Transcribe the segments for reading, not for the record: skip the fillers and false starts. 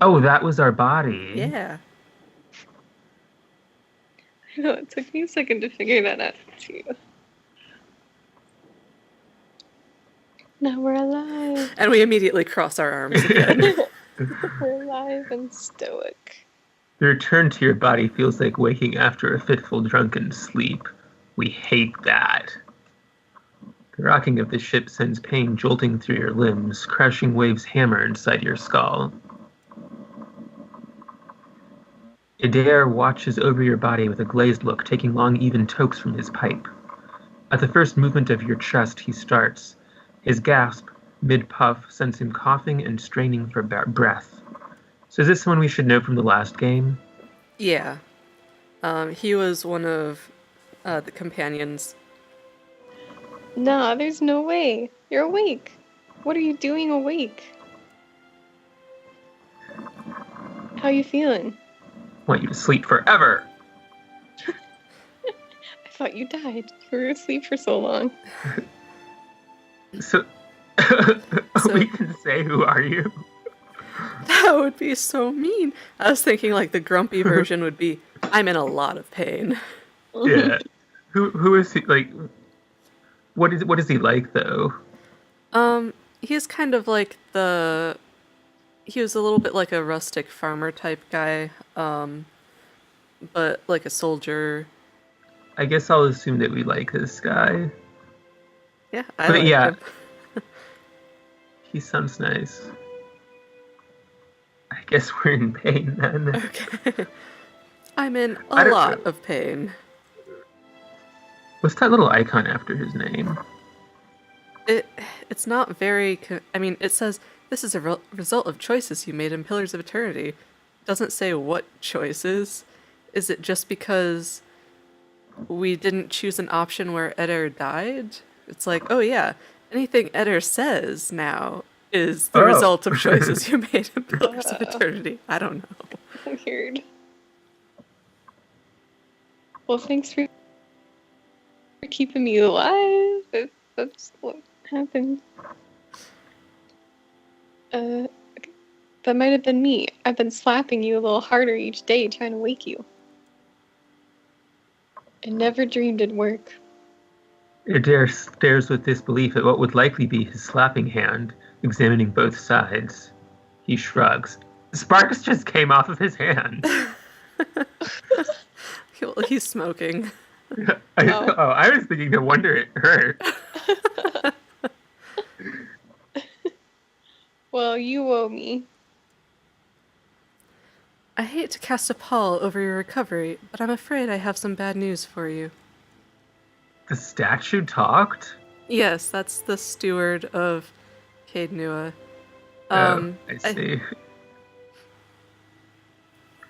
Oh, that was our body. Yeah. I know, it took me a second to figure that out too. Now we're alive. And we immediately cross our arms again. We're alive and stoic. The return to your body feels like waking after a fitful drunken sleep. We hate that. The rocking of the ship sends pain jolting through your limbs, crashing waves hammer inside your skull. Adair watches over your body with a glazed look, taking long, even tokes from his pipe. At the first movement of your chest, he starts. His gasp, mid-puff, sends him coughing and straining for breath. So is this someone we should know from the last game? Yeah. He was one of the companions. Nah, there's no way. You're awake. What are you doing awake? How you feeling? I want you to sleep forever. I thought you died. You were asleep for so long. So, we can say, who are you? That would be so mean. I was thinking like the grumpy version would be, I'm in a lot of pain. Yeah. Who is he? Like, what is he like though? He's kind of like he was a little bit like a rustic farmer type guy, but like a soldier. I guess I'll assume that we like this guy. Yeah, I But like yeah, him. he sounds nice. I guess we're in pain then. Okay. I'm in I a don't lot know. of pain. What's that little icon after his name? It it's not very. I mean, it says this is a result of choices you made in Pillars of Eternity. It doesn't say what choices. Is it just because we didn't choose an option where Eder died? It's like, oh yeah, anything Eder says now is the Oh. result of choices you made in Pillars of Uh. Eternity. I don't know. Weird. Well, thanks for keeping me alive. That's what happened. Uh, that might have been me. I've been slapping you a little harder each day trying to wake you. I never dreamed it'd work. Adair stares with disbelief at what would likely be his slapping hand, examining both sides. He shrugs. Sparks just came off of his hand. He's smoking. I was thinking no wonder it hurt. Well, you owe me. I hate to cast a pall over your recovery, but I'm afraid I have some bad news for you. The statue talked? Yes, that's the steward of Caed Nua. I see.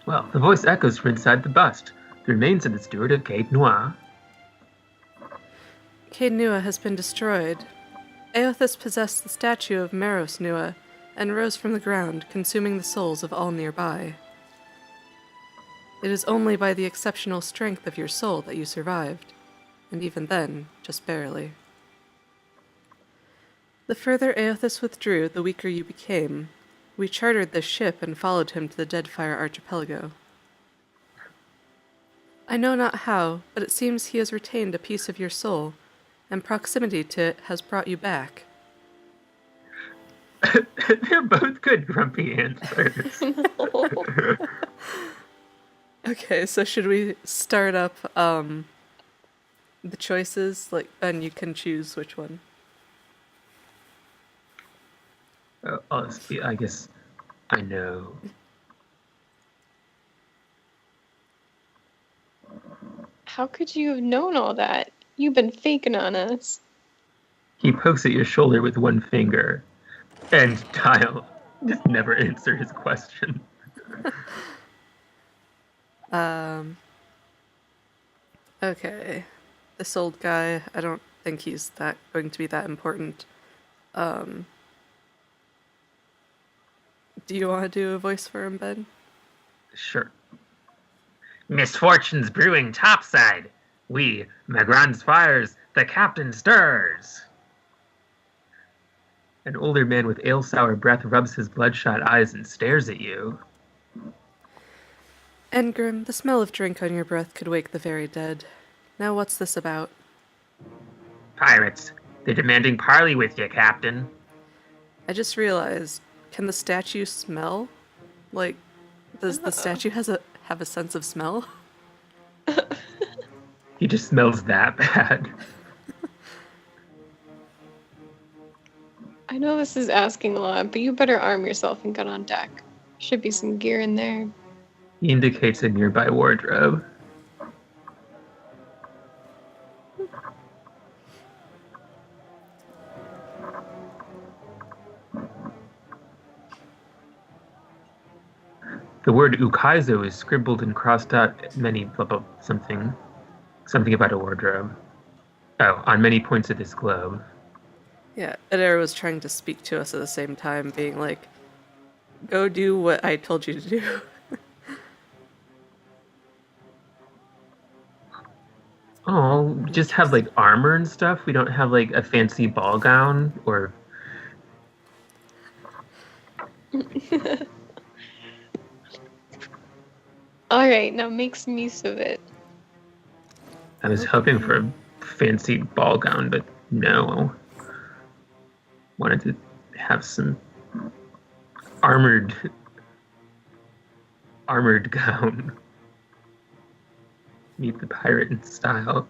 Well, the voice echoes from inside the bust. The remains of the steward of Caed Noir. Caed Nua has been destroyed. Eothas possessed the statue of Meros Nua and rose from the ground, consuming the souls of all nearby. It is only by the exceptional strength of your soul that you survived, and even then, just barely. The further Eothas withdrew, the weaker you became. We chartered this ship and followed him to the Deadfire archipelago. I know not how, but it seems he has retained a piece of your soul, and proximity to it has brought you back. They're both good grumpy answers. Okay, so should we start up the choices? Like, Ben, you can choose which one. I guess I know. How could you have known all that? You've been faking on us. He pokes at your shoulder with one finger. And Tile just never answer his question. Okay. This old guy, I don't think he's that going to be that important. Do you want to do a voice for him, Ben? Sure. Misfortunes brewing topside. We, Magran's fires, the captain stirs. An older man with ale-sour breath rubs his bloodshot eyes and stares at you. Engrim, the smell of drink on your breath could wake the very dead. Now what's this about? Pirates. They're demanding parley with you, Captain. I just realized, can the statue smell? Like, does the statue have a sense of smell? He just smells that bad. I know this is asking a lot, but you better arm yourself and get on deck. Should be some gear in there. He indicates a nearby wardrobe. The word ukaizo is scribbled and crossed out many blah, blah, something about a wardrobe. Oh, on many points of this globe. Yeah, Adair was trying to speak to us at the same time, being like, go do what I told you to do. Oh, we just have like armor and stuff. We don't have like a fancy ball gown or. Alright, now make some use of it. I was hoping for a fancy ball gown, but no. Wanted to have some armored gown. Meet the pirate in style.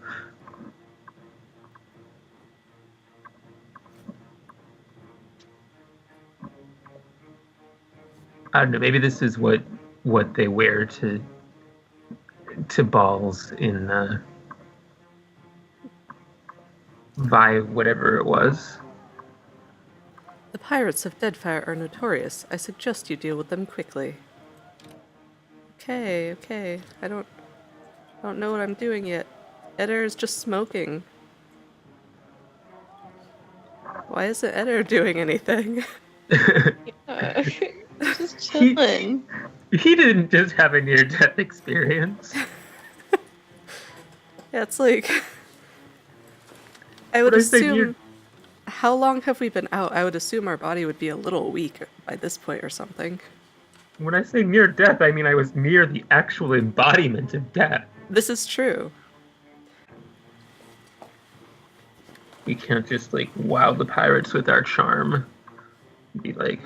I don't know, maybe this is what they wear to balls in Vi whatever it was. The pirates of Deadfire are notorious. I suggest you deal with them quickly. Okay. I don't know what I'm doing yet. Eder is just smoking. Why isn't Eder doing anything? Yeah. Just chilling. He didn't just have a near-death experience. Yeah, it's like... I would assume... How long have we been out? I would assume our body would be a little weak by this point or something. When I say near death, I mean I was near the actual embodiment of death. This is true. We can't just, like, wow the pirates with our charm. Be like...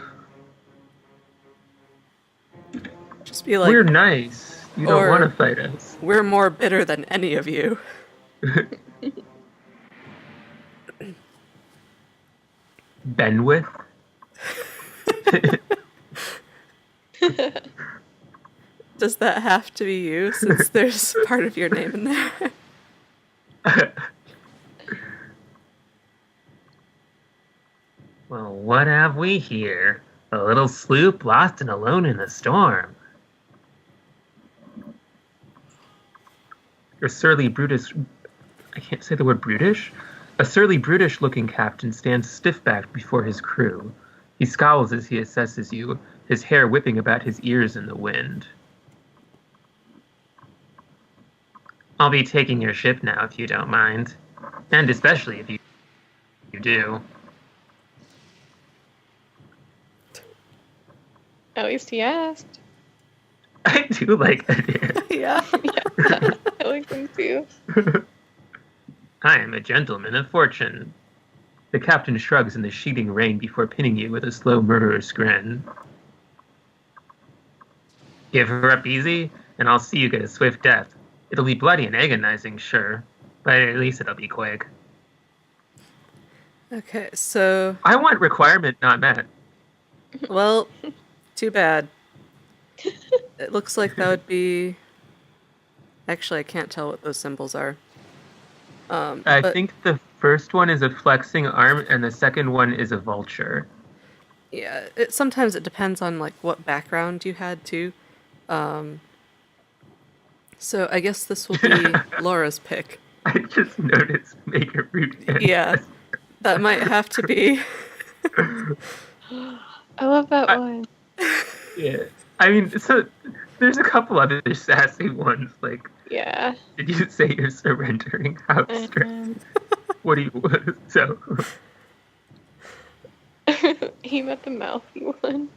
Just be like... We're nice. You don't want to fight us. We're more bitter than any of you. Benwith? Does that have to be you, since there's part of your name in there? Well, what have we here? A little sloop lost and alone in the storm. A surly, brutish... I can't say the word brutish? A surly, brutish-looking captain stands stiff-backed before his crew. He scowls as he assesses you, his hair whipping about his ears in the wind. I'll be taking your ship now, if you don't mind. And especially if you do. At least he asked. I do like that. Yeah. I like him too. I am a gentleman of fortune. The captain shrugs in the sheeting rain before pinning you with a slow murderous grin. Give her up easy, and I'll see you get a swift death. It'll be bloody and agonizing, sure, but at least it'll be quick. Okay, so... I want requirement not met. Well, too bad. It looks like that would be... Actually, I can't tell what those symbols are. I think the first one is a flexing arm, and the second one is a vulture. Yeah, sometimes it depends on like what background you had too. So I guess this will be Laura's pick. I just noticed make a root. Yeah, that might have to be. I love that one. Yeah, I mean, so there's a couple other sassy ones like. Yeah. Did you say you're surrendering house stress? What do you so? Aim at the mouthy one.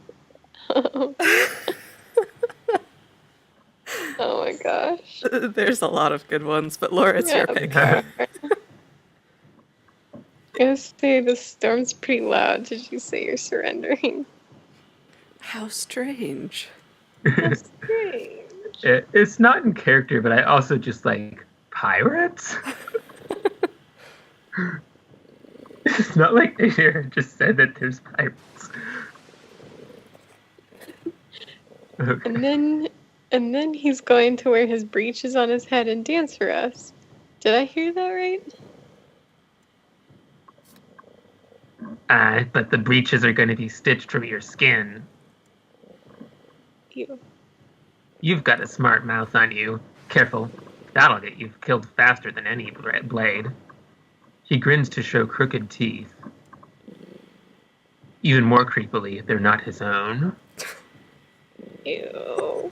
Oh my gosh. There's a lot of good ones, but Laura, it's your Yeah, pick. I gotta say the storm's pretty loud. Did you say you're surrendering? How strange. That's great. It's not in character, but I also just like pirates. It's not like Aaron just said that there's pirates. Okay. And then he's going to wear his breeches on his head and dance for us. Did I hear that right? But the breeches are going to be stitched from your skin. Ew. You've got a smart mouth on you. Careful, that'll get you killed faster than any blade. He grins to show crooked teeth. Even more creepily, they're not his own. Ew.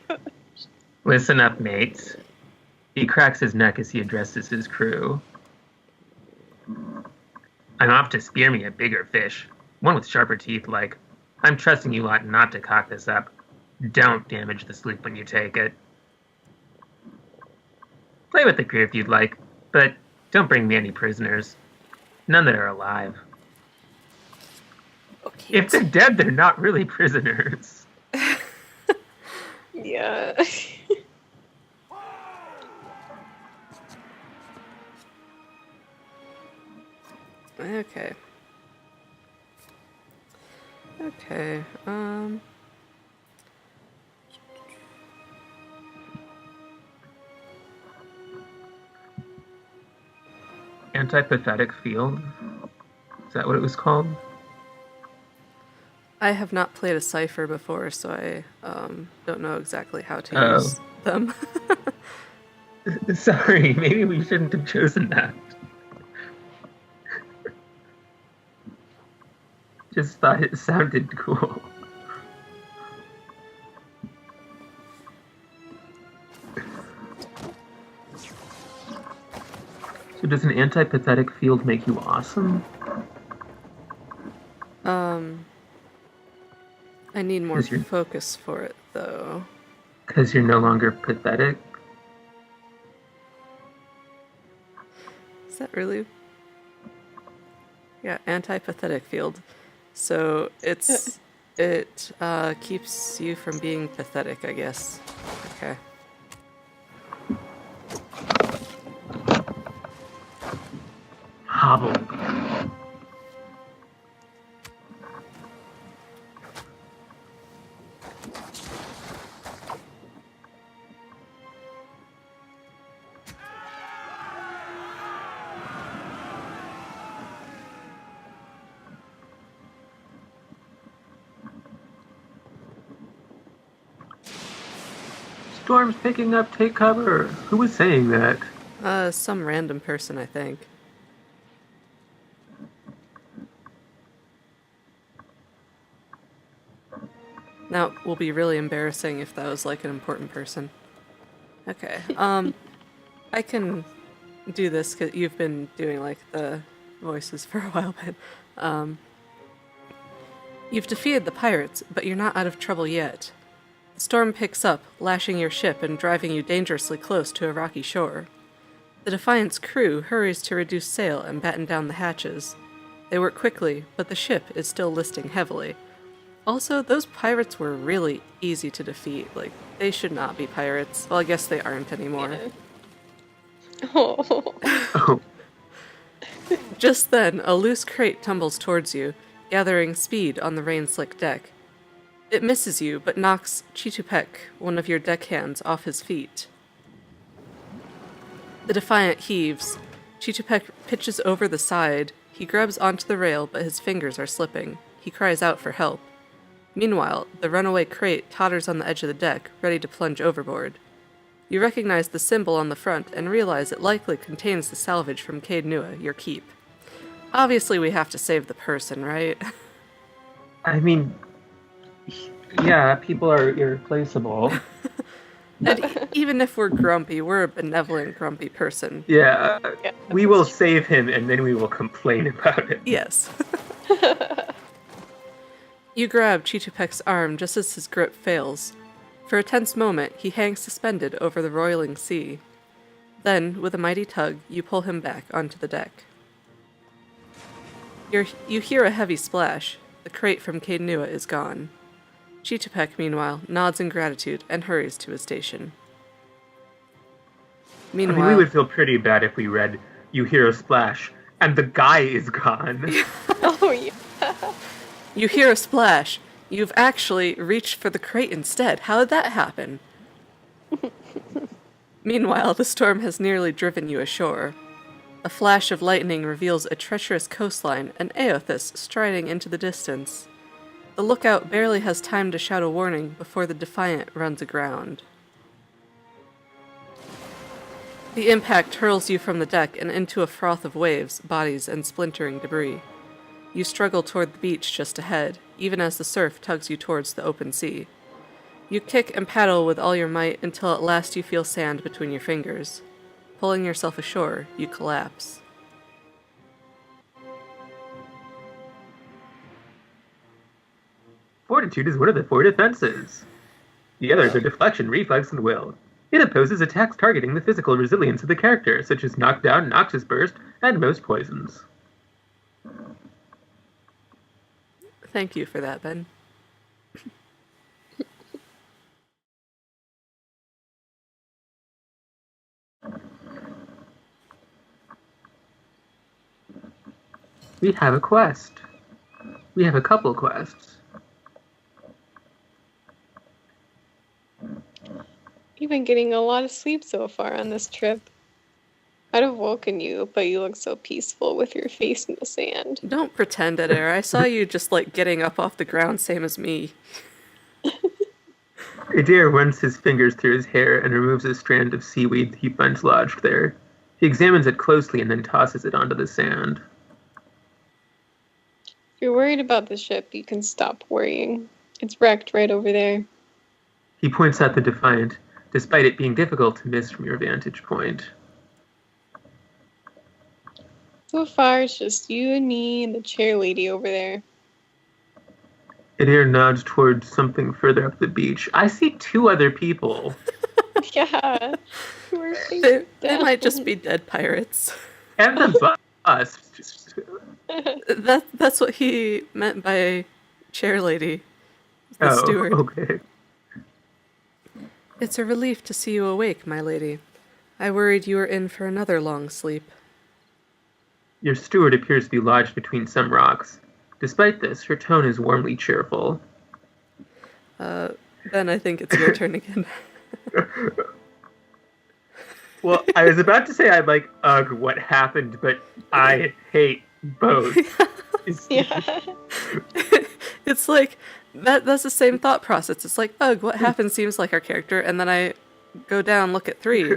God. Listen up, mates. He cracks his neck as he addresses his crew. I'm off to spear me a bigger fish. One with sharper teeth, like, I'm trusting you lot not to cock this up. Don't damage the sleep when you take it. Play with the crew if you'd like, but don't bring me any prisoners. None that are alive. Okay. If they're dead, they're not really prisoners. Yeah. Okay. Okay, Antipathetic field? Is that what it was called? I have not played a cipher before, so I don't know exactly how to Oh. use them. Sorry, maybe we shouldn't have chosen that. Just thought it sounded cool. So does an antipathetic field make you awesome? I need more Is your- focus for it, though. Because you're no longer pathetic? Is that really? Yeah, antipathetic field. So it keeps you from being pathetic, I guess. Okay. Hobbled. Storm's picking up, take cover. Who was saying that? Some random person, I think. Now, it will be really embarrassing if that was like an important person. Okay, I can do this because you've been doing like the voices for a while, but you've defeated the pirates, but you're not out of trouble yet. The storm picks up, lashing your ship and driving you dangerously close to a rocky shore. The Defiant's crew hurries to reduce sail and batten down the hatches. They work quickly, but the ship is still listing heavily. Also, those pirates were really easy to defeat. Like, they should not be pirates. Well, I guess they aren't anymore. Yeah. Oh. Oh, Just then, a loose crate tumbles towards you, gathering speed on the rain-slick deck. It misses you, but knocks Chitupek, one of your deckhands, off his feet. The Defiant heaves. Chitupek pitches over the side. He grabs onto the rail, but his fingers are slipping. He cries out for help. Meanwhile, the runaway crate totters on the edge of the deck, ready to plunge overboard. You recognize the symbol on the front and realize it likely contains the salvage from Caed Nua, your keep. Obviously, we have to save the person, right? I mean, yeah, people are irreplaceable. And even if we're grumpy, we're a benevolent, grumpy person. Yeah, Yeah, we will save him and then we will complain about it. Yes. You grab Chichipek's arm just as his grip fails. For a tense moment, he hangs suspended over the roiling sea. Then, with a mighty tug, you pull him back onto the deck. You hear a heavy splash. The crate from Cadenua is gone. Chichipek, meanwhile, nods in gratitude and hurries to his station. I mean, we Meanwhile, would feel pretty bad if we read, "You hear a splash, and the guy is gone." Oh, yeah. you hear a splash. You've actually reached for the crate instead. How did that happen? Meanwhile, the storm has nearly driven you ashore. A flash of lightning reveals a treacherous coastline and Aothus striding into the distance. The lookout barely has time to shout a warning before the Defiant runs aground. The impact hurls you from the deck and into a froth of waves, bodies, and splintering debris. You struggle toward the beach just ahead, even as the surf tugs you towards the open sea. You kick and paddle with all your might until at last you feel sand between your fingers. Pulling yourself ashore, you collapse. Fortitude is one of the 4 defenses. The others are deflection, reflex, and will. It opposes attacks targeting the physical resilience of the character, such as knockdown, noxious burst, and most poisons. Thank you for that, Ben. We have a quest. We have a couple quests. You've been getting a lot of sleep so far on this trip. I'd have woken you, but you look so peaceful with your face in the sand. Don't pretend, Adair. I saw you just, getting up off the ground, same as me. Adair runs his fingers through his hair and removes a strand of seaweed he finds lodged there. He examines it closely and then tosses it onto the sand. If you're worried about the ship, you can stop worrying. It's wrecked right over there. He points at the Defiant, despite it being difficult to miss from your vantage point. So far, it's just you and me and the chair lady over there. Adair nods towards something further up the beach. I see 2 other people. Yeah. They might just be dead pirates. And the bus. That's what he meant by chair lady. The steward. Okay. It's a relief to see you awake, my lady. I worried you were in for another long sleep. Your steward appears to be lodged between some rocks. Despite this, her tone is warmly cheerful. Ben, I think it's your turn again. Well, I was about to say I'm like, ugh, what happened, but I hate both. Yeah. It's like, that's the same thought process. It's like, ugh, what happened seems like our character, and then I go down, look at 3.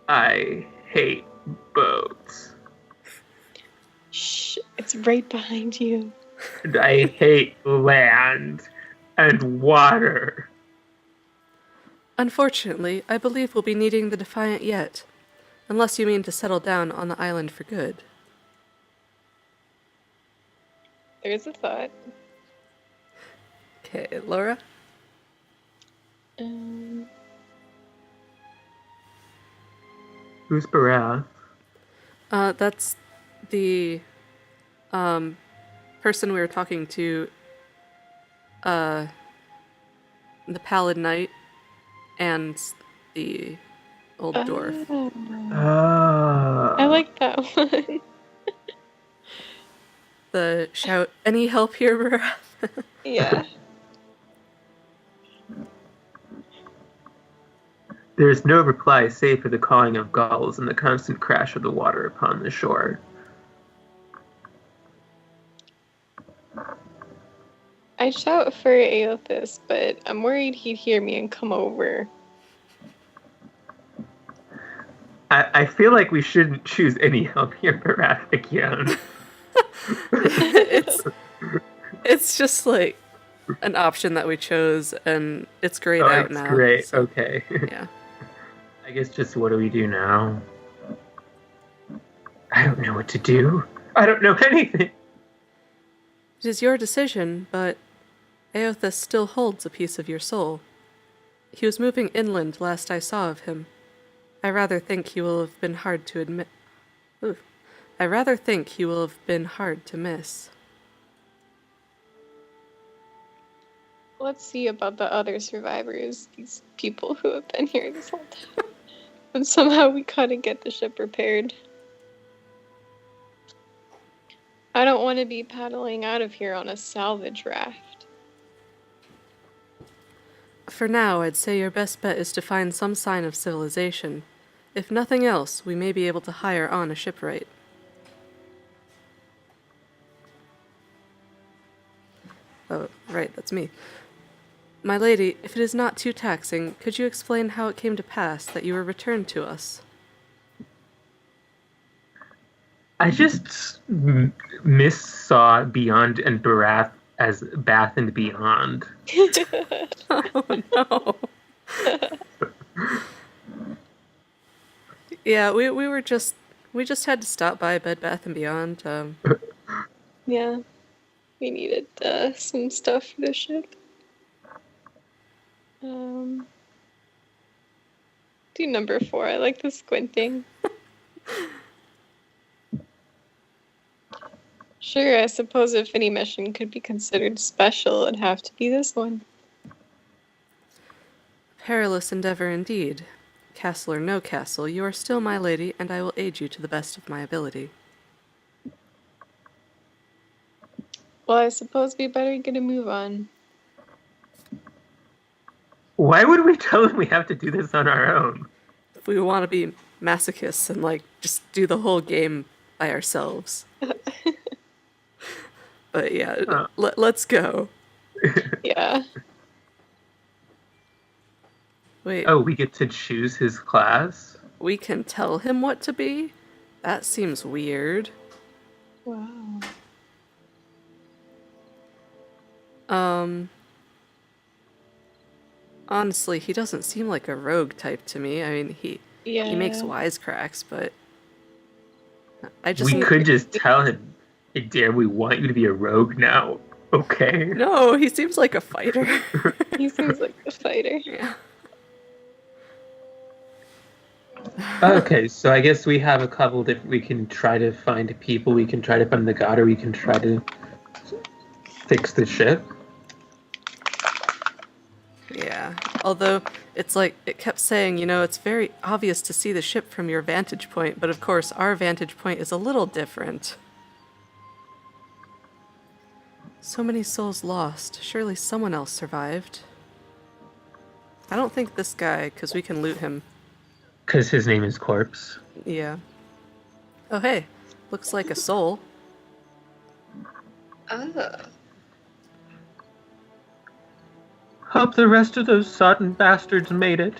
I hate boats. Shh, it's right behind you. And I hate land and water. Unfortunately, I believe we'll be needing the Defiant yet. Unless you mean to settle down on the island for good. There's a thought. Okay, Laura? Who's Barath? That's the person we were talking to, the Pallid Knight and the old dwarf. I like that one. The shout, any help here, Barath? Yeah. There is no reply save for the cawing of gulls and the constant crash of the water upon the shore. I shout for Aothus, but I'm worried he'd hear me and come over. I feel like we shouldn't choose any help here, Barath again. It's just like, an option that we chose, and it's grayed Oh, out it's now. great. So, Okay. yeah. I guess just what do we do now? I don't know what to do. I don't know anything. It is your decision, but Eothas still holds a piece of your soul. He was moving inland last I saw of him. I rather think he will have been hard to admit. Ooh. I rather think he will have been hard to miss. Let's see about the other survivors, these people who have been here this whole time. And somehow we gotta get the ship repaired. I don't want to be paddling out of here on a salvage raft. For now, I'd say your best bet is to find some sign of civilization. If nothing else, we may be able to hire on a shipwright. Oh, right, that's me. My lady, if it is not too taxing, could you explain how it came to pass that you were returned to us? I just missaw Beyond and Barath as Bath and Beyond. Oh, no. Yeah, we just had to stop by Bed Bath & Beyond. Yeah, we needed some stuff for the ship. Do number 4. I like the squinting. Sure, I suppose if any mission could be considered special, it'd have to be this one. Perilous endeavor indeed. Castle or no castle, you are still my lady, and I will aid you to the best of my ability. Well, I suppose we better get a move on. Why would we tell him we have to do this on our own? If we want to be masochists and, just do the whole game by ourselves. But yeah, let's go. Yeah. Wait. Oh, we get to choose his class? We can tell him what to be? That seems weird. Wow. Honestly, he doesn't seem like a rogue type to me. I mean, he makes wisecracks, but We could just tell him, hey, damn, we want you to be a rogue now. Okay. No, he seems like a fighter. He seems like a fighter. Yeah. Okay, so I guess we have a couple different. We can try to find people. We can try to find the god, or we can try to fix the ship. Yeah. Although it's like it kept saying, it's very obvious to see the ship from your vantage point, but of course our vantage point is a little different. So many souls lost. Surely someone else survived. I don't think this guy, because we can loot him. Because his name is Corpse. Yeah. Oh, hey. Looks like a soul. Hope the rest of those sodden bastards made it.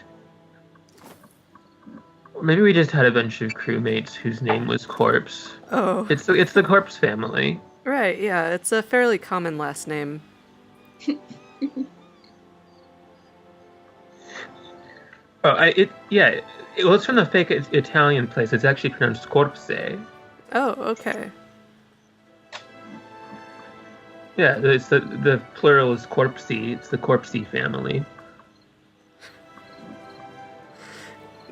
Or maybe we just had a bunch of crewmates whose name was Corpse. Oh. It's the Corpse family. Right, yeah. It's a fairly common last name. Well, it's from the fake Italian place. It's actually pronounced Corpse. Oh, okay. Yeah, it's the plural is Corpsey. It's the Corpsey family.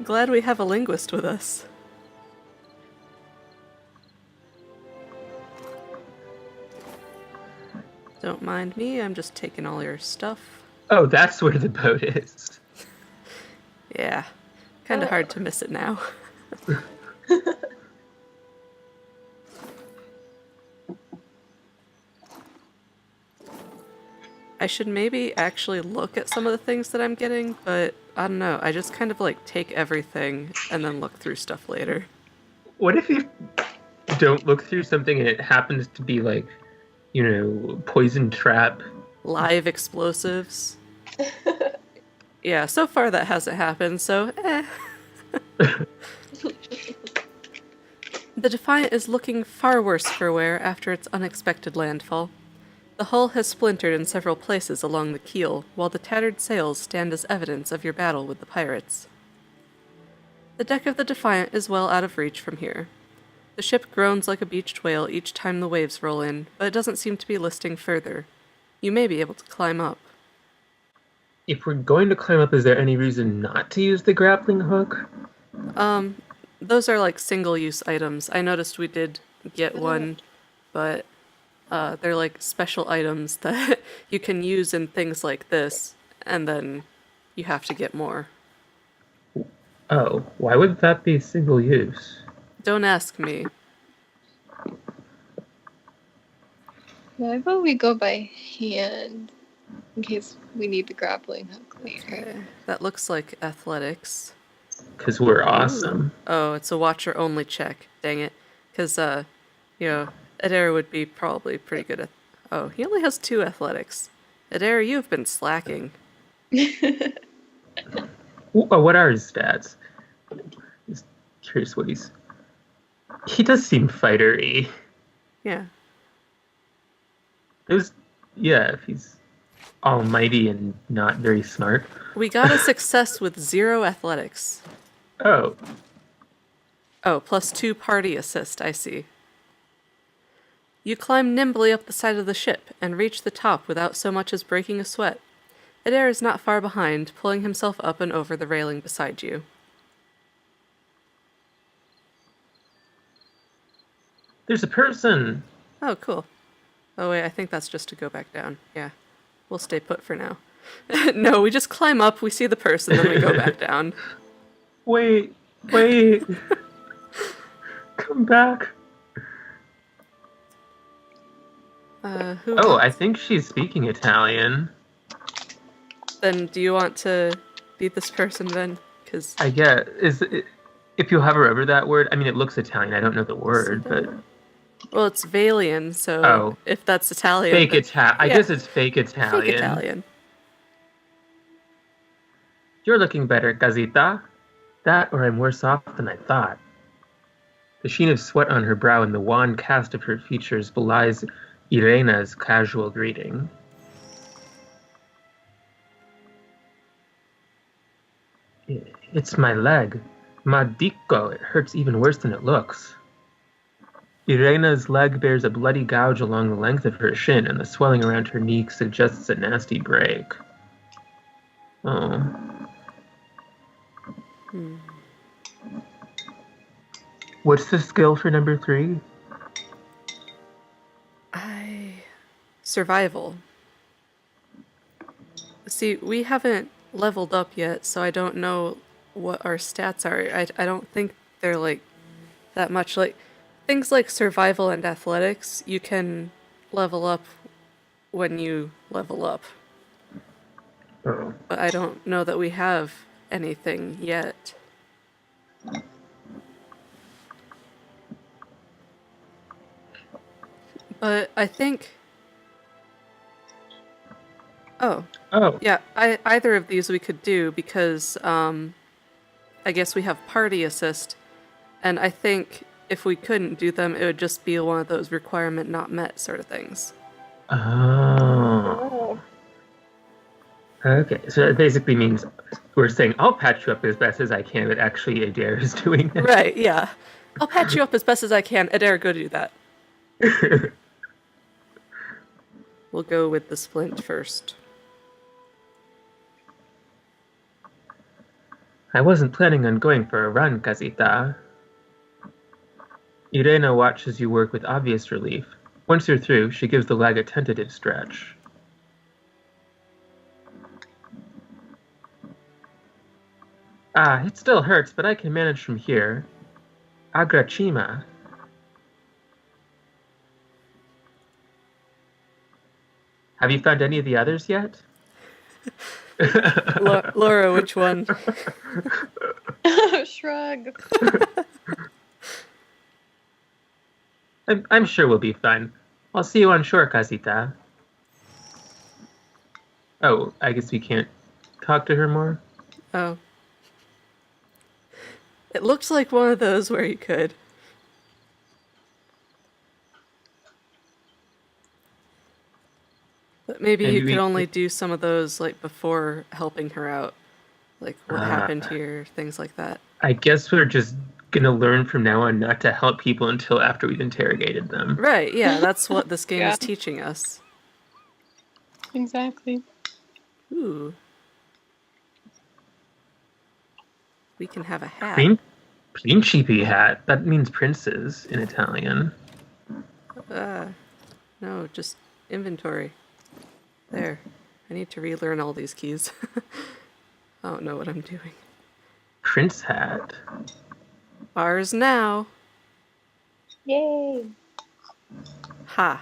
Glad we have a linguist with us. Don't mind me, I'm just taking all your stuff. Oh, that's where the boat is. Yeah. Kinda hard to miss it now. I should maybe actually look at some of the things that I'm getting, but I don't know. I just kind of take everything and then look through stuff later. What if you don't look through something and it happens to be poison trap? Live explosives. Yeah, so far that hasn't happened, so The Defiant is looking far worse for wear after its unexpected landfall. The hull has splintered in several places along the keel, while the tattered sails stand as evidence of your battle with the pirates. The deck of the Defiant is well out of reach from here. The ship groans like a beached whale each time the waves roll in, but it doesn't seem to be listing further. You may be able to climb up. If we're going to climb up, is there any reason not to use the grappling hook? Those are like single-use items. I noticed we did get one, but they're like special items that you can use in things like this, and then you have to get more. Oh, why would that be single use? Don't ask me. Why about we go by hand in case we need the grappling hook later? Okay. That looks like athletics. Because we're awesome. Oh, it's a watcher only check. Dang it. Because, Adair would be probably pretty good at... Oh, he only has 2 athletics. Adair, you've been slacking. What are his stats? Just curious what he's... He does seem fighter-y. Yeah. If he's almighty and not very smart. We got a success with 0 athletics. Oh. Oh, plus 2 party assist, I see. You climb nimbly up the side of the ship and reach the top without so much as breaking a sweat. Adair is not far behind, pulling himself up and over the railing beside you. There's a person! Oh, cool. Oh wait, I think that's just to go back down. Yeah. We'll stay put for now. No, we just climb up, we see the person, then we go back down. Wait. Come back. Who? Oh, I think she's speaking Italian. Then do you want to be this person then? Because I guess. If you hover over that word, I mean, it looks Italian. I don't know the word, but... Well, it's Valian, so if that's Italian... Fake Italian. I guess it's fake Italian. Fake Italian. You're looking better, Gazita. That, or I'm worse off than I thought. The sheen of sweat on her brow and the wan cast of her features belies Irena's casual greeting. It's my leg. Madico, it hurts even worse than it looks. Irena's leg bears a bloody gouge along the length of her shin, and the swelling around her knee suggests a nasty break. Oh. What's the skill for number 3? Survival. See, we haven't leveled up yet, so I don't know what our stats are. I don't think they're, like, that much. Like, things like survival and athletics, you can level up when you level up. Oh. But I don't know that we have anything yet. But I think... Oh. Yeah, either of these we could do because I guess we have party assist, and I think if we couldn't do them, it would just be one of those requirement not met sort of things. Oh. Okay, so that basically means we're saying I'll patch you up as best as I can, but actually Adair is doing that. Right, yeah. I'll patch you up as best as I can. Adair, go do that. We'll go with the splint first. I wasn't planning on going for a run, Casita. Irena watches you work with obvious relief. Once you're through, she gives the leg a tentative stretch. It still hurts, but I can manage from here. Agrachima. Have you found any of the others yet? Laura, which one? Shrug. I'm sure we'll be fine. I'll see you on shore, Casita. Oh, I guess we can't talk to her more? Oh. It looks like one of those where you could. But maybe And you could only do some of those like before helping her out. Like what happened here, things like that. I guess we're just gonna learn from now on not to help people until after we've interrogated them. Right, yeah, that's what this game Yeah. is teaching us. Exactly. Ooh. We can have a hat. Principe hat. That means princes in Italian. No, just inventory. There. I need to relearn all these keys. I don't know what I'm doing. Prince hat. Ours now. Yay. Ha.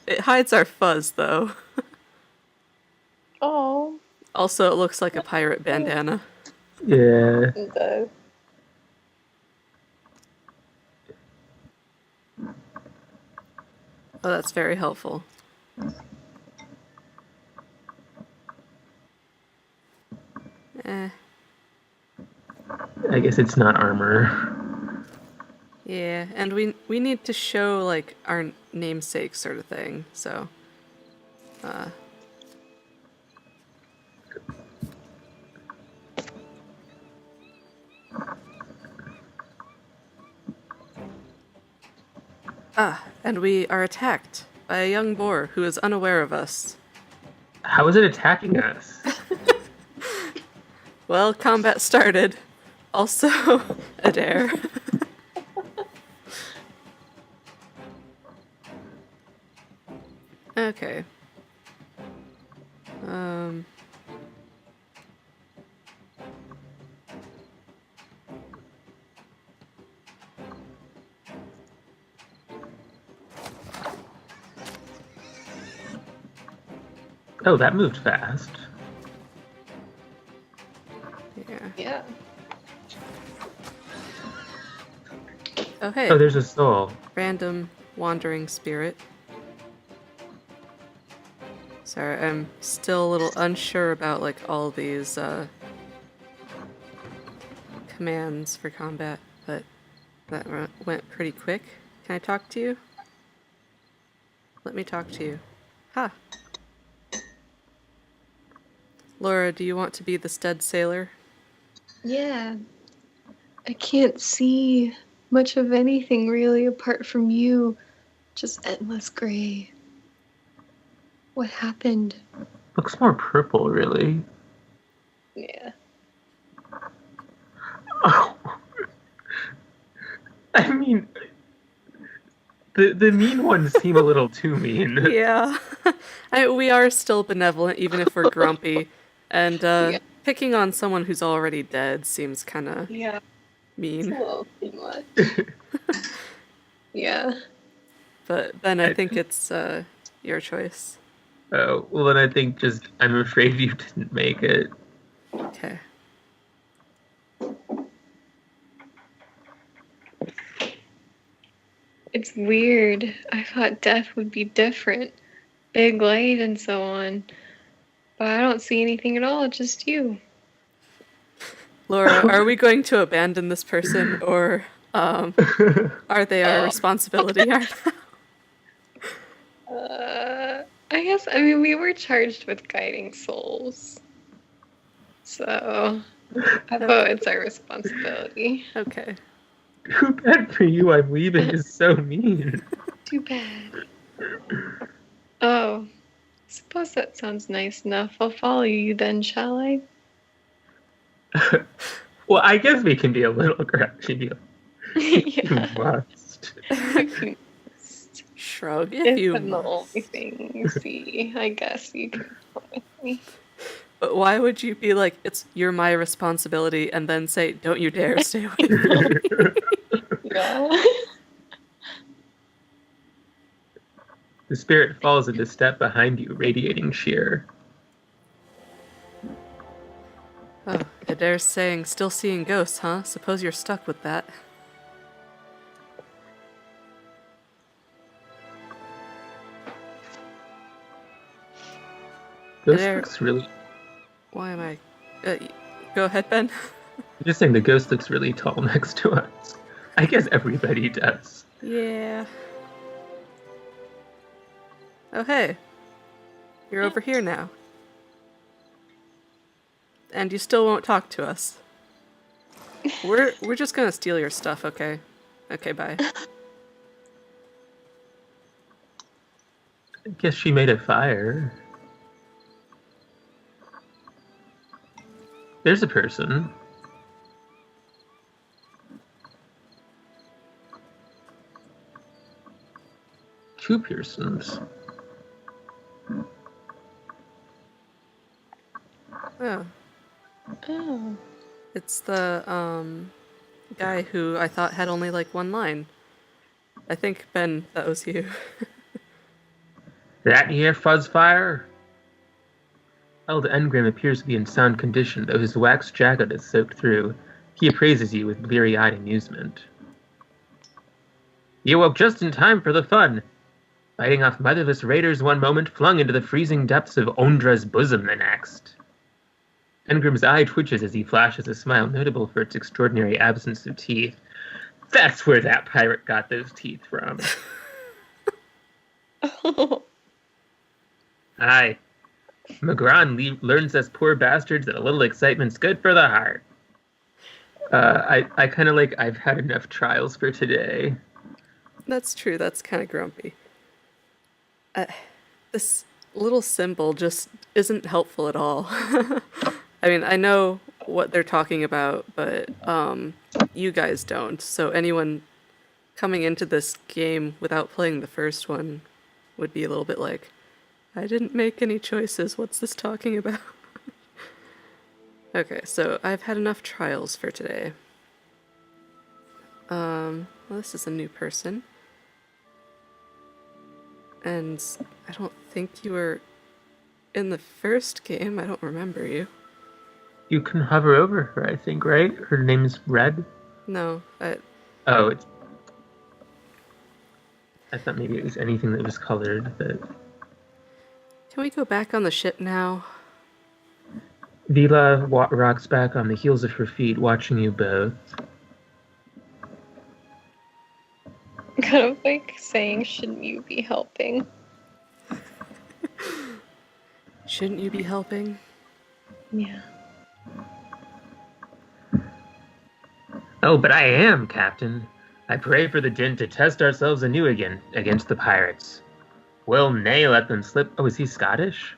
It hides our fuzz, though. Oh. Also, it looks like a pirate bandana. Yeah. It does. Oh, that's very helpful. Eh. I guess it's not armor. Yeah, and we need to show, like, our namesake sort of thing, so... and we are attacked by a young boar who is unaware of us. How is it attacking us? Well, combat started. Also, Adair. Okay. Oh, that moved fast. Yeah. Yeah. Oh, hey. Oh, there's a soul. Random wandering spirit. Sorry, I'm still a little unsure about, like, all these, commands for combat, but that went pretty quick. Can I talk to you? Let me talk to you. Ha! Laura, do you want to be the stud sailor? Yeah. I can't see much of anything really apart from you. Just endless gray. What happened? Looks more purple, really. Yeah. Oh. I mean, the mean ones seem a little too mean. Yeah. We are still benevolent, even if we're grumpy. And Yeah. picking on someone who's already dead seems kind of Yeah. It's a mean. little too much. Yeah. But Ben, I think it's your choice. Oh, well then I think just, I'm afraid you didn't make it. Okay. It's weird. I thought death would be different. Big light and so on. But I don't see anything at all, just you. Laura, are we going to abandon this person, or are they our responsibility right now? I guess, I mean, we were charged with guiding souls. So, I thought it's our responsibility. Okay. Too bad for you, I'm leaving is so mean. Too bad. Oh, suppose that sounds nice enough. I'll follow you then, shall I? Well, I guess we can be a little grouchy. You Yeah. must. Shrug if If you I'm the must. only thing you see, I guess you can come with me. But why would you be like, you're my responsibility, and then say, don't you dare stay away from me? Yeah. The spirit falls into step behind you, radiating sheer. Oh, Adair's saying, still seeing ghosts, huh? Suppose you're stuck with that. Ghost There- looks really... Why am I... go ahead, Ben. I'm just saying the ghost looks really tall next to us. I guess everybody does. Yeah. Oh, hey. You're over here now. And you still won't talk to us. We're just gonna steal your stuff, okay? Okay, bye. I guess she made a fire. There's a person. Two persons. Oh. Oh. It's the, guy who I thought had only, like, one line. I think, Ben, that was you. That here fuzzfire? Elder Engrim appears to be in sound condition, though his wax jacket is soaked through. He appraises you with bleary-eyed amusement. You woke just in time for the fun. Fighting off motherless raiders one moment, flung into the freezing depths of Ondra's bosom the next. Engrim's eye twitches as he flashes a smile notable for its extraordinary absence of teeth. That's where that pirate got those teeth from. Aye. Magran learns us poor bastards that a little excitement's good for the heart. I kind of like, I've had enough trials for today. That's true, that's kind of grumpy. This little symbol just isn't helpful at all. I mean, I know what they're talking about, but you guys don't. So anyone coming into this game without playing the first one would be a little bit like, I didn't make any choices. What's this talking about? Okay, so I've had enough trials for today. Well, this is a new person. And I don't think you were in the first game. I don't remember you. You can hover over her, I think, right? Her name's Red? No, Oh, it's... I thought maybe it was anything that was colored, but... Can we go back on the ship now? Vila rocks back on the heels of her feet, watching you both. Kind of like saying, shouldn't you be helping? Shouldn't you be helping? Yeah. Oh, but I am, Captain. I pray for the Jinn to test ourselves anew again against the pirates. Will nay let them slip... Oh, is he Scottish?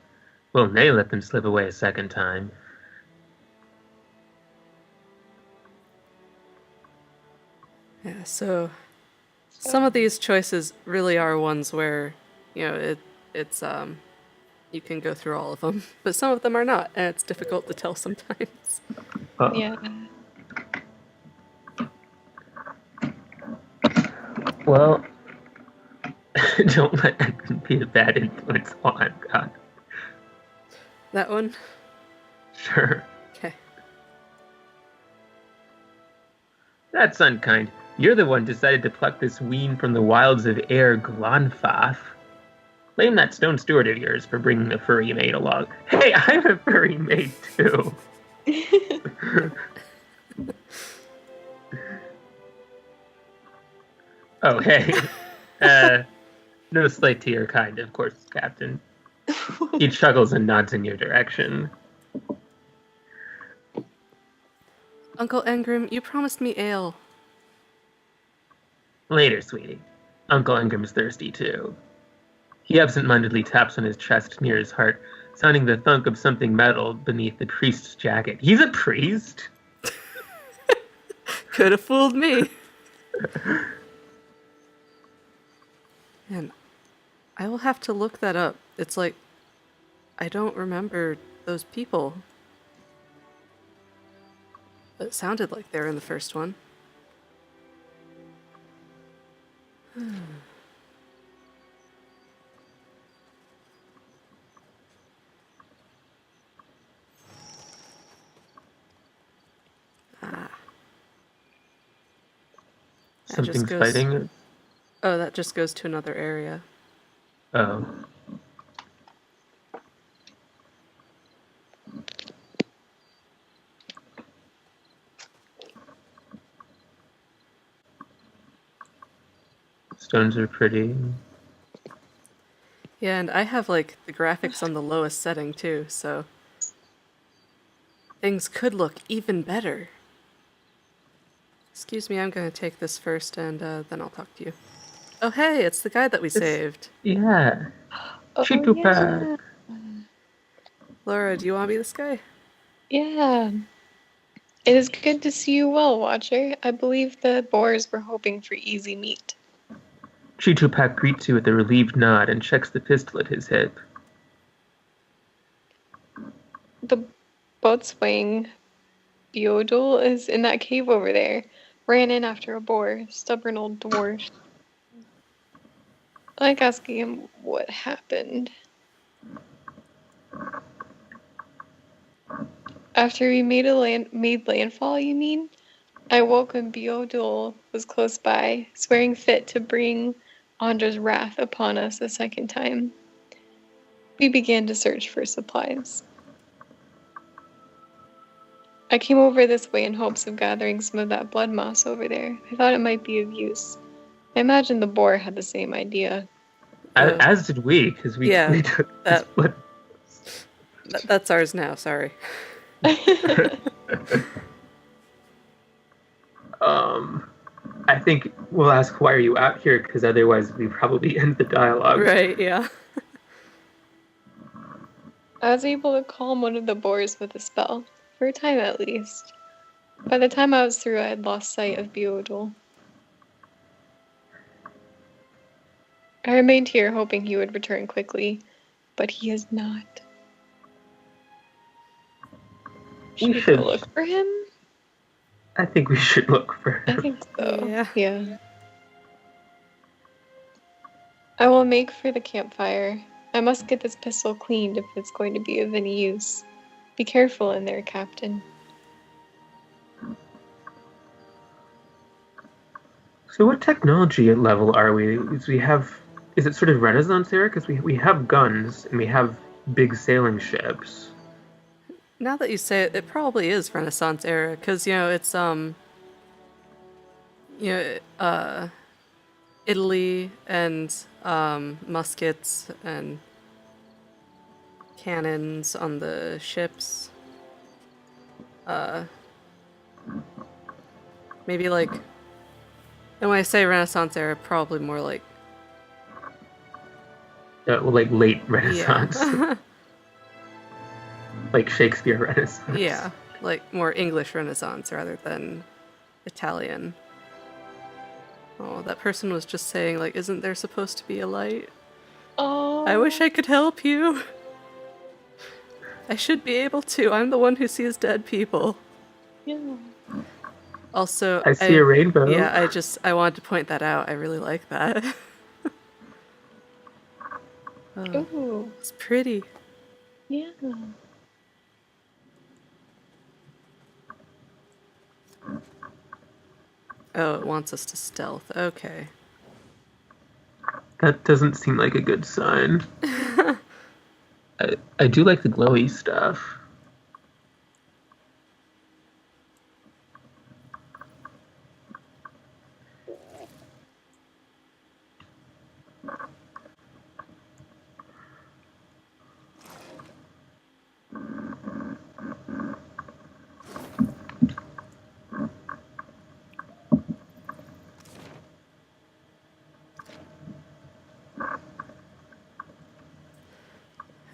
Will nay let them slip away a second time. Yeah, so some of these choices really are ones where, you know, it's you can go through all of them, but some of them are not, and it's difficult to tell sometimes. Yeah. Well, don't let that be a bad influence while I'm gone. That one? Sure. Okay. That's unkind. You're the one decided to pluck this wean from the wilds of Air Glanfath. Blame that stone steward of yours for bringing a furry maid along. Hey, I'm a furry maid too. Oh, hey. No slight to your kind, of course, Captain. He chuckles and nods in your direction. Uncle Engrim, you promised me ale. Later, sweetie. Uncle Ingram's thirsty too. He absent-mindedly taps on his chest near his heart, sounding the thunk of something metal beneath the priest's jacket. He's a priest? Could have fooled me. Man, I will have to look that up. It's like, I don't remember those people. But it sounded like they were in the first one. Something's fighting? Oh, that just goes to another area. Oh. Stones are pretty. Yeah, and I have like the graphics on the lowest setting too, so things could look even better. Excuse me, I'm gonna take this first and then I'll talk to you. Oh hey, it's the guy that we It's saved. yeah. Oh Chitupak. yeah. Laura, do you want to be this guy? Yeah. It is good to see you well, Watcher. I believe the boars were hoping for easy meat. Chitupak greets you with a relieved nod and checks the pistol at his hip. The boatswain Beodul is in that cave over there. Ran in after a boar, stubborn old dwarf. I like asking him what happened. After we made landfall, you mean? I woke when Beodul was close by, swearing fit to bring Andra's wrath upon us a second time. We began to search for supplies. I came over this way in hopes of gathering some of that blood moss over there. I thought it might be of use. I imagine the boar had the same idea. As did we, because Yeah, we took his that- blood. That's ours now, sorry. I think we'll ask why are you out here, because otherwise we probably end the dialogue. Right, yeah. I was able to calm one of the boars with a spell, for a time at least. By the time I was through, I had lost sight of Beodul. I remained here hoping he would return quickly, but he has not. Should we go look for him? I think we should look for I him. think so. Yeah. I will make for the campfire. I must get this pistol cleaned if it's going to be of any use. Be careful in there, Captain. So what technology level are we? Is it sort of Renaissance era? Because we have guns and we have big sailing ships. Now that you say it, it probably is Renaissance era, because, it's, Italy and, muskets and cannons on the ships. Maybe like, and when I say Renaissance era, probably more like, Like late Renaissance. yeah. Like Shakespeare Renaissance. Yeah, like more English Renaissance rather than Italian. Oh, that person was just saying, like, isn't there supposed to be a light? Oh. I wish I could help you. I should be able to. I'm the one who sees dead people. Yeah. Also, I see a rainbow. Yeah, I wanted to point that out. I really like that. Oh, Ooh. it's pretty. Yeah. Oh, it wants us to stealth. Okay. That doesn't seem like a good sign. I do like the glowy stuff.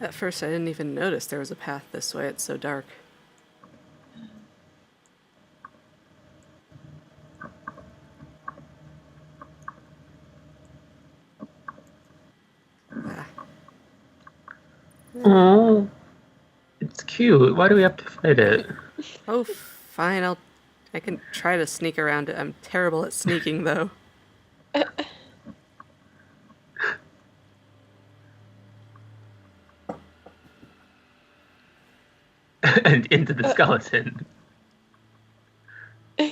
At first, I didn't even notice there was a path this way. It's so dark. Ah. Oh, it's cute. Why do we have to fight it? Oh, fine. I can try to sneak around it. I'm terrible at sneaking, though. And into the skeleton. I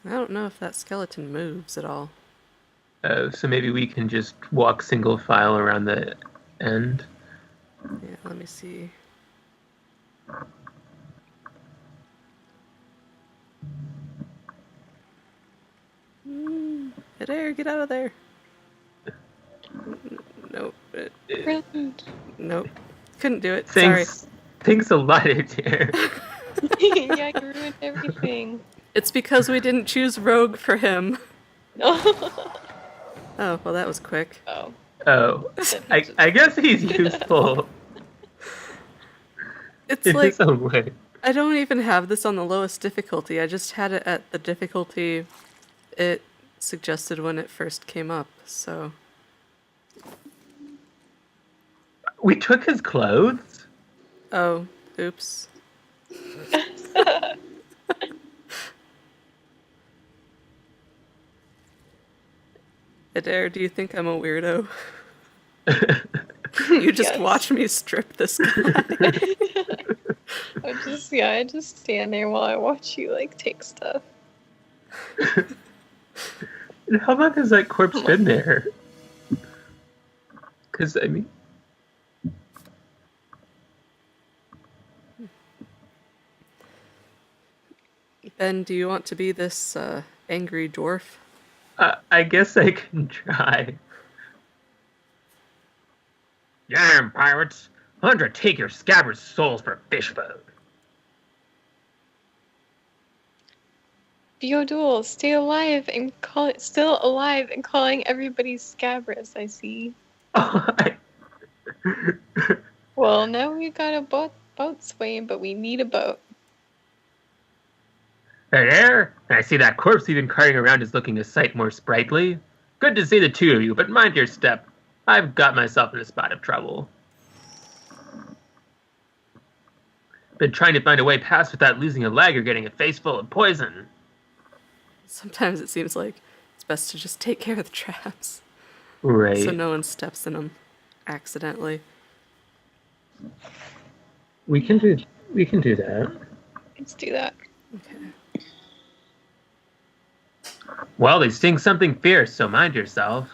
don't know if that skeleton moves at all. So maybe we can just walk single file around the end. Yeah, let me see. Midair, get out of there. Nope. Brilliant. Nope. Couldn't do it. Sorry. Thanks a lot, Adair. Yeah, you ruined everything. It's because we didn't choose Rogue for him. Oh. Oh, well, that was quick. Oh. Oh, I guess he's useful It's in like, his own way. I don't even have this on the lowest difficulty. I just had it at the difficulty it suggested when it first came up, so... We took his clothes? Oh, oops. Adair, do you think I'm a weirdo? You just Yes. watch me strip this guy. I just stand there while I watch you like take stuff. How long has that corpse been there? Because, I mean... Ben, do you want to be this angry dwarf? I guess I can try. Damn, pirates! I'm to take your scabbard's souls for fish food. Beodul, stay alive and still alive and calling everybody scabrous, I see. Well, now we got a boat swaying, but we need a boat. Hey there! I see that corpse you've been carting around is looking a sight more sprightly. Good to see the two of you, but mind your step. I've got myself in a spot of trouble. Been trying to find a way past without losing a leg or getting a face full of poison. Sometimes it seems like it's best to just take care of the traps. Right. So no one steps in them accidentally. We can do that. Let's do that. Okay. Well, they sting something fierce, so mind yourself.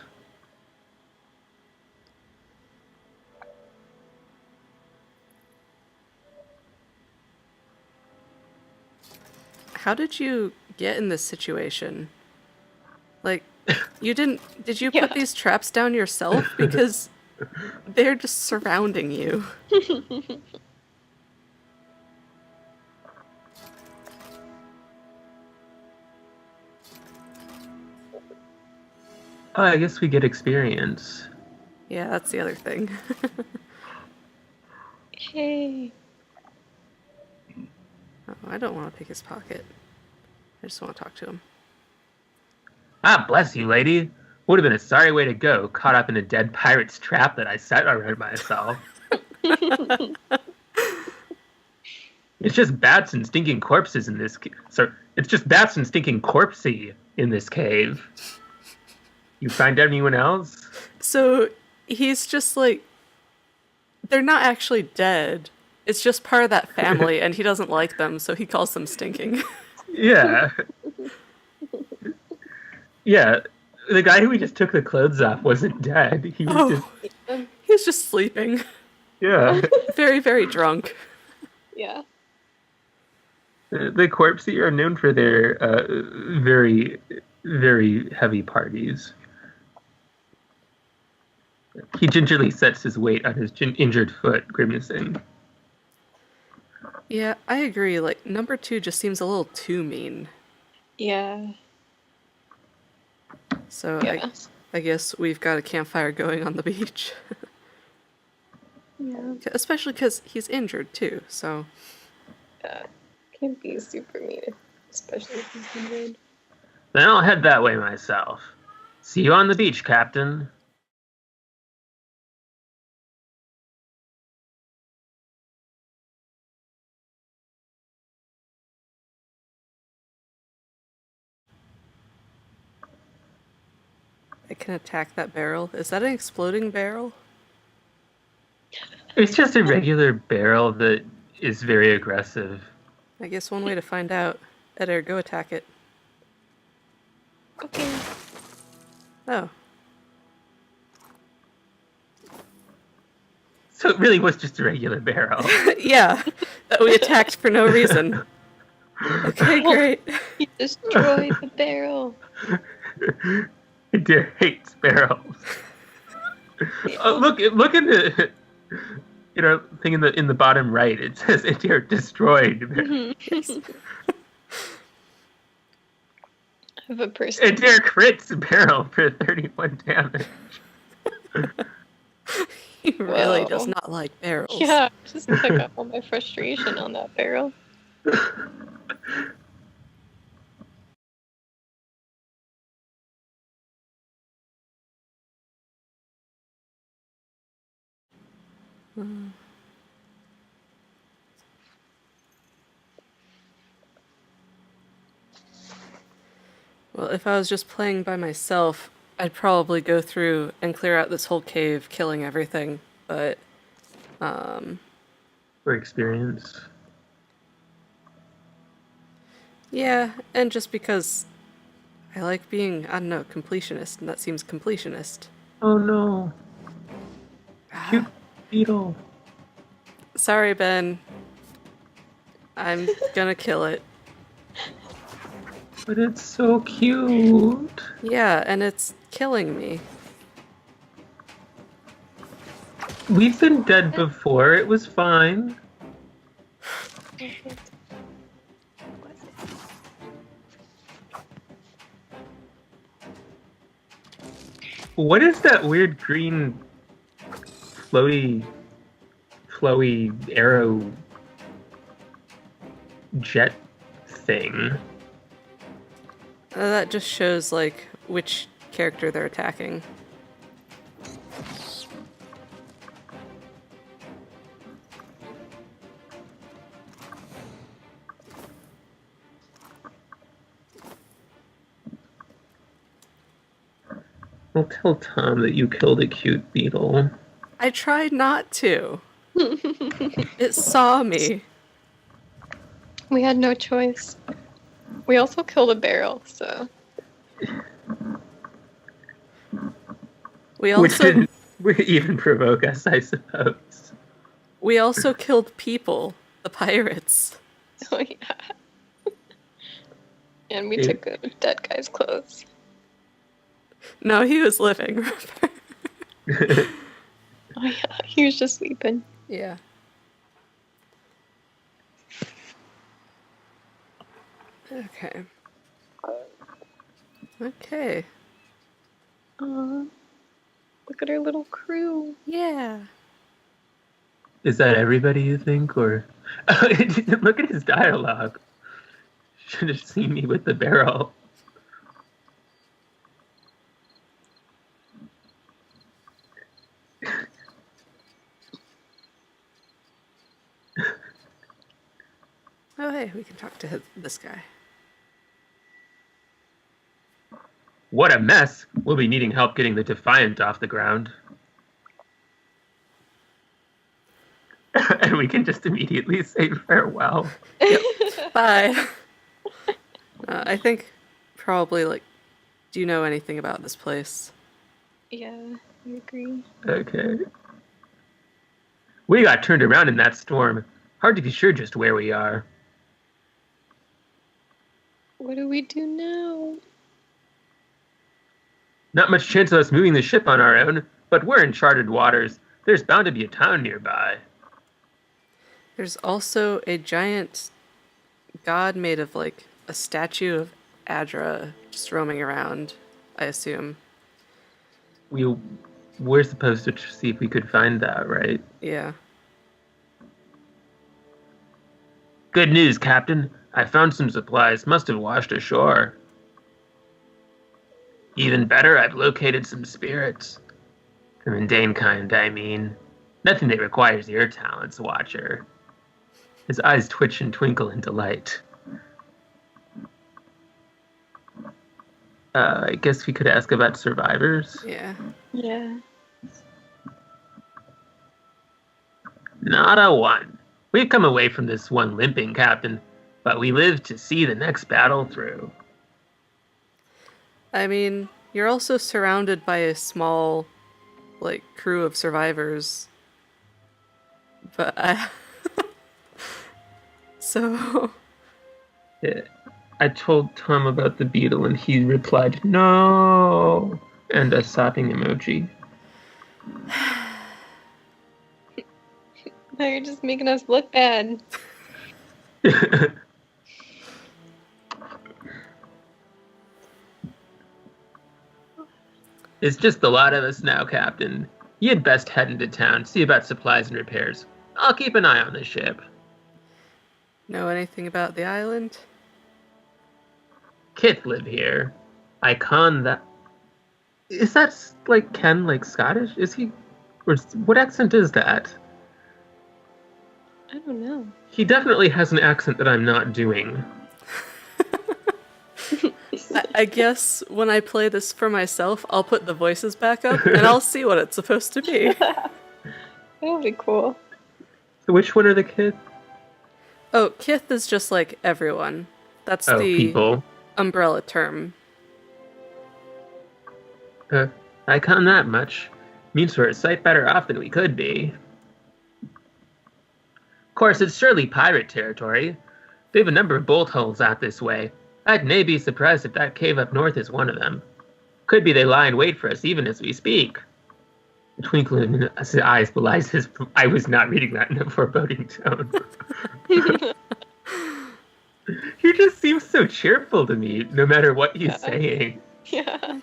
How did you get in this situation? Like, did you Yeah. put these traps down yourself? Because they're just surrounding you. Oh, I guess we get experience. Yeah, that's the other thing. Hey. Oh, I don't want to pick his pocket. I just want to talk to him. Ah, bless you, lady. Would have been a sorry way to go, caught up in a dead pirate's trap that I set around myself. It's just bats and stinking corpses in this it's just bats and stinking corpsey in this cave. You find anyone else? So he's just like, they're not actually dead. It's just part of that family, and he doesn't like them, so he calls them stinking. Yeah. Yeah. The guy who we just took the clothes off wasn't dead. He was He's just sleeping. yeah. Very, very drunk. Yeah. The corpsey are known for their very, very heavy parties. He gingerly sets his weight on his injured foot, grimacing. Yeah, I agree. Like, number 2 just seems a little too mean. Yeah. So Yeah. I guess we've got a campfire going on the beach. Yeah. Especially because he's injured, too, so... Yeah. Can't be super mean, especially if he's injured. Then I'll head that way myself. See you on the beach, Captain. I can attack that barrel. Is that an exploding barrel? It's just a regular barrel that is very aggressive. I guess one way to find out. Eder, go attack it. Okay. Oh. So it really was just a regular barrel. Yeah, that we attacked for no reason. Okay, great. He destroyed the barrel. Adair hates barrels. Look in the thing in the bottom right. It says Adair destroyed barrels. Yes. I have a person. Adair crits barrel for 31 damage. He really does Whoa. not like barrels. Yeah, just took out all my frustration on that barrel. Well, if I was just playing by myself, I'd probably go through and clear out this whole cave, killing everything. But, For experience. yeah, and just because I like being, I don't know, completionist, and that seems completionist. Oh no. Cute beetle. Sorry, Ben. I'm gonna kill it. But it's so cute. Yeah, and it's killing me. We've been dead before. It was fine. What is that weird green flowy arrow jet thing? That just shows, like, which character they're attacking. I'll tell Tom that you killed a cute beetle. I tried not to. It saw me. We had no choice. We also killed a barrel, so. We Which also didn't even provoke us, I suppose. we also killed people, the pirates. Oh, yeah. And we Yeah. took a dead guy's clothes. No, he was living. Oh, yeah. He was just sleeping. Yeah. Okay. Okay. Look at our little crew. Yeah. Is that everybody you think, or look at his dialogue? Should have seen me with the barrel. Oh, hey, we can talk to this guy. What a mess! We'll be needing help getting the Defiant off the ground. And we can just immediately say farewell. Yep. Bye. I think probably, like, do you know anything about this place? Yeah, I agree. Okay. We got turned around in that storm. Hard to be sure just where we are. What do we do now? Not much chance of us moving the ship on our own, but we're in charted waters. There's bound to be a town nearby. There's also a giant god made of, like, a statue of Adra just roaming around, I assume. We're supposed to see if we could find that, right? Yeah. Good news, Captain. I found some supplies. Must have washed ashore. Even better, I've located some spirits. The mundane kind, I mean. Nothing that requires your talents, Watcher. His eyes twitch and twinkle in delight. I guess we could ask about survivors. Yeah. Yeah. Not a one. We've come away from this one limping, Captain, but we live to see the next battle through. I mean, you're also surrounded by a small, like, crew of survivors. But I... So... Yeah. I told Tom about the beetle and he replied, no, and a sobbing emoji. Now you're just making us look bad. It's just a lot of us now, Captain. You'd best head into town, see about supplies and repairs. I'll keep an eye on the ship. Know anything about the island? Kith live here. I con that. Is that like Ken, like Scottish? Is he? Or what accent is that? I don't know. He definitely has an accent that I'm not doing. I guess when I play this for myself, I'll put the voices back up and I'll see what it's supposed to be. That'll be cool. So which one are the kids? Oh, Kith is just like everyone. That's Oh, the people. umbrella term. I con that much. Means we're a sight better off than we could be. Of course, it's surely pirate territory. They have a number of bolt holes out this way. I'd nay be surprised if that cave up north is one of them. Could be they lie in wait for us even as we speak. The twinkle in his eyes belies his... I was not reading that in a foreboding tone. He just seems so cheerful to me, no matter what he's saying. Yeah.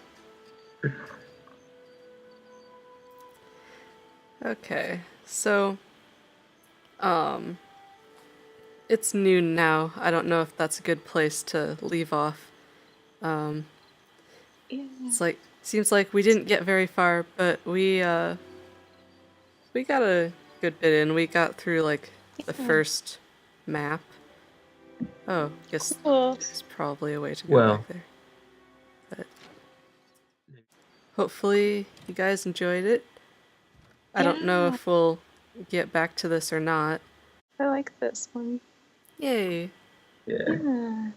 Okay, so, it's noon now. I don't know if that's a good place to leave off. It's like, seems like we didn't get very far, but we got a good bit in. We got through, like, the first map. Oh, guess there's probably a way to go back there. But hopefully you guys enjoyed it. I don't know if we'll get back to this or not. I like this one. Yay. Yeah.